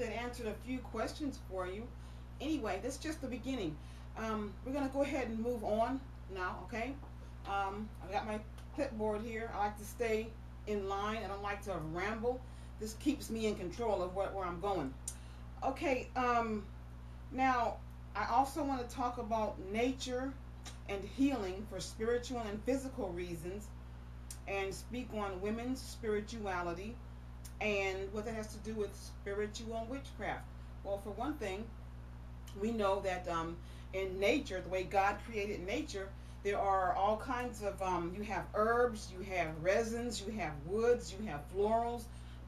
that answered a few questions for you. Anyway, that's just the beginning. We're going to go ahead and move on now, okay? I've got my clipboard here. I like to stay in line. I don't like to ramble. This keeps me in control of where I'm going. Okay, now I also want to talk about nature and healing for spiritual and physical reasons, and speak on women's spirituality and what that has to do with spiritual witchcraft. Well, for one thing, we know that in nature, the way God created nature, there are all kinds of, you have herbs, you have resins, you have woods, you have florals.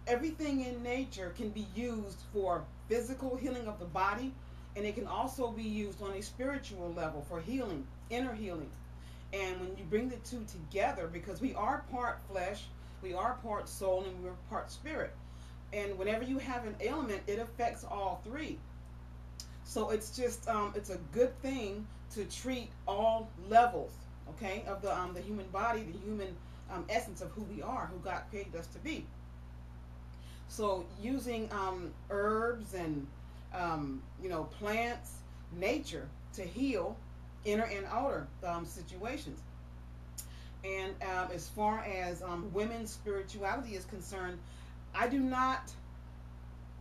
Everything in nature can be used for physical healing of the body, and it can also be used on a spiritual level for healing, inner healing. And when you bring the two together, because we are part flesh, we are part soul, and we're part spirit. And whenever you have an ailment, it affects all three. So it's just, it's a good thing to treat all levels, okay, of the human body, the human essence of who we are, who God created us to be. So using herbs and, plants, nature to heal inner and outer situations. And as far as women's spirituality is concerned, I do not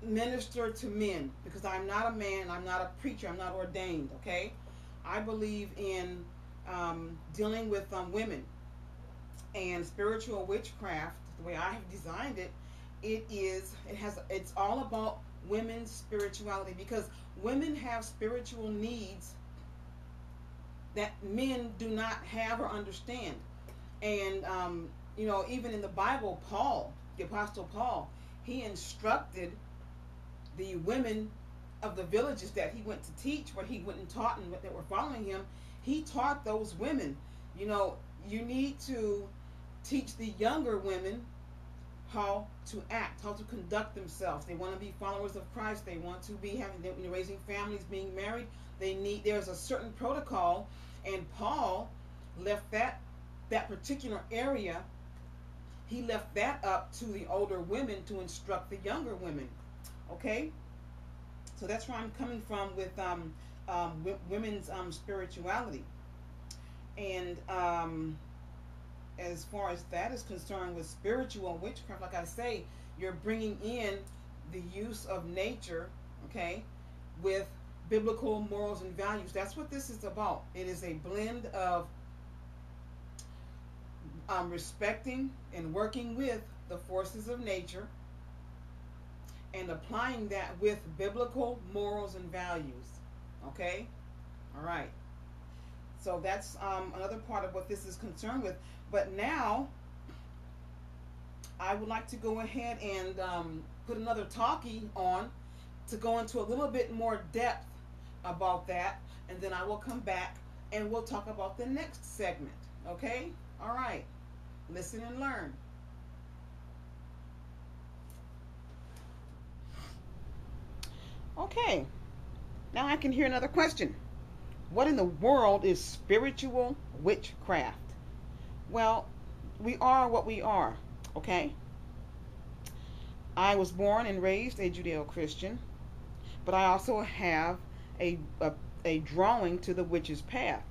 minister to men, because I'm not a man, I'm not a preacher, I'm not ordained, okay? I believe in dealing with women, and spiritual witchcraft, the way I have designed it, it's all about women's spirituality, because women have spiritual needs that men do not have or understand. And even in the Bible, Paul, the Apostle Paul, he instructed the women of the villages that he went to teach, where he went and taught, and that were following him. He taught those women, you need to teach the younger women how to act, how to conduct themselves. They want to be followers of Christ. They want to be raising families, being married. There's a certain protocol, and Paul left that particular area. He left that up to the older women to instruct the younger women. Okay, so that's where I'm coming from with women's spirituality. And as far as that is concerned, with spiritual witchcraft, like I say, you're bringing in the use of nature, okay, with biblical morals and values. That's what this is about. It is a blend of respecting and working with the forces of nature, and applying that with biblical morals and values. Okay? All right. So that's another part of what this is concerned with. But now, I would like to go ahead and put another talkie on to go into a little bit more depth about that. And then I will come back and we'll talk about the next segment. Okay? All right. Listen and learn. Okay, now I can hear another question. What in the world is spiritual witchcraft? Well, we are what we are, okay? I was born and raised a Judeo-Christian, but I also have a drawing to the witch's path.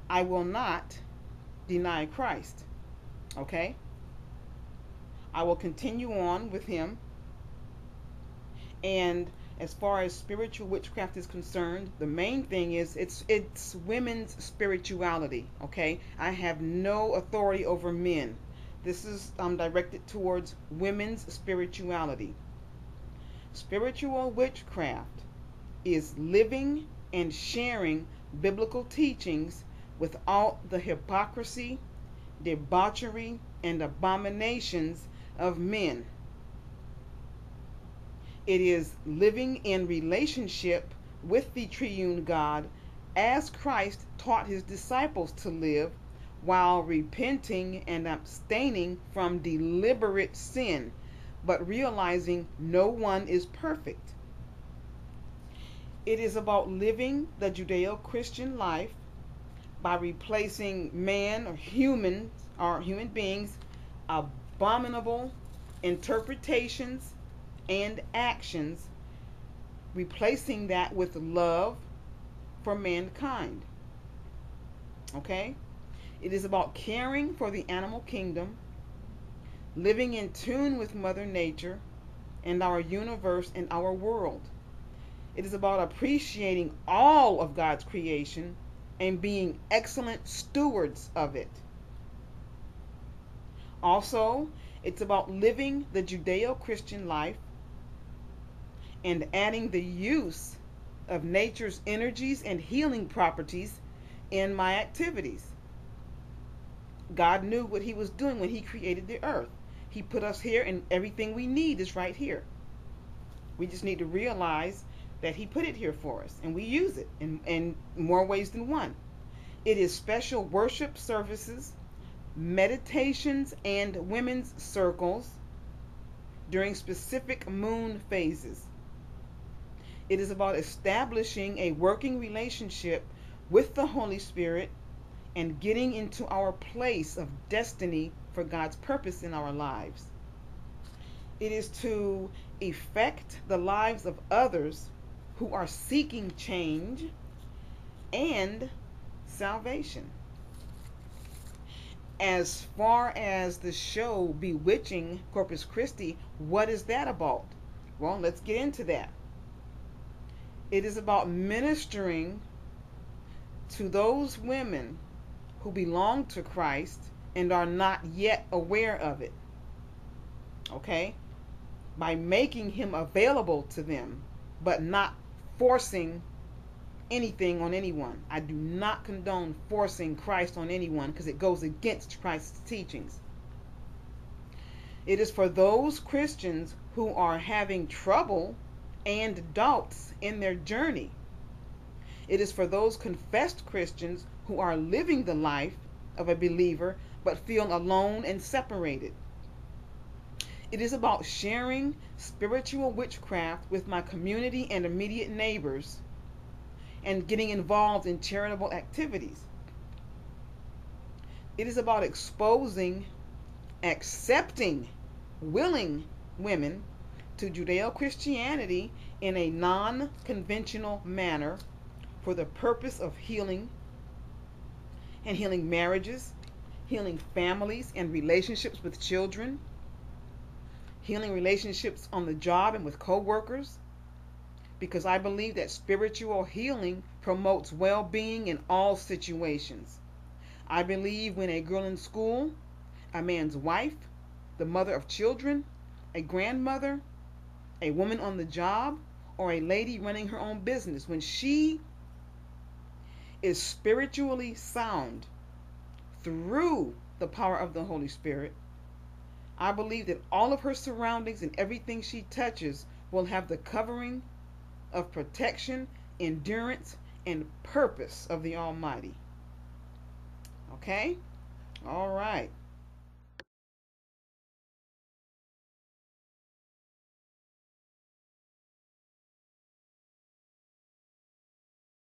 I will not deny Christ, okay? I will continue on with him. And as far as spiritual witchcraft is concerned, the main thing is it's women's spirituality, okay? I have no authority over men. This is directed towards women's spirituality. Spiritual witchcraft is living and sharing biblical teachings without the hypocrisy, debauchery, and abominations of men. It is living in relationship with the triune God as Christ taught his disciples to live, while repenting and abstaining from deliberate sin, but realizing no one is perfect. It is about living the Judeo-Christian life by replacing man or human beings' abominable interpretations and actions replacing that with love for mankind. Okay? It is about caring for the animal kingdom, living in tune with Mother Nature and our universe and our world. It is about appreciating all of God's creation and being excellent stewards of it. Also, it's about living the Judeo-Christian life and adding the use of nature's energies and healing properties in my activities. God knew what he was doing when he created the earth. He put us here, and everything we need is right here. We just need to realize that he put it here for us, and we use it in more ways than one. It is special worship services, meditations, and women's circles during specific moon phases. It is about establishing a working relationship with the Holy Spirit and getting into our place of destiny for God's purpose in our lives. It is to affect the lives of others who are seeking change and salvation. As far as the show Bewitching Corpus Christi, what is that about? Well, let's get into that. It is about ministering to those women who belong to Christ and are not yet aware of it. Okay? By making him available to them, but not forcing anything on anyone. I do not condone forcing Christ on anyone because it goes against Christ's teachings. It is for those Christians who are having trouble and doubts in their journey. It is for those confessed Christians who are living the life of a believer but feel alone and separated. It is about sharing spiritual witchcraft with my community and immediate neighbors and getting involved in charitable activities. It is about exposing, accepting, willing women to Judeo-Christianity in a non-conventional manner for the purpose of healing and healing marriages, healing families and relationships with children, healing relationships on the job and with co-workers, because I believe that spiritual healing promotes well-being in all situations. I believe when a girl in school, a man's wife, the mother of children, a grandmother, a woman on the job, or a lady running her own business, when she is spiritually sound through the power of the Holy Spirit, I believe that all of her surroundings and everything she touches will have the covering of protection, endurance, and purpose of the Almighty. Okay? All right.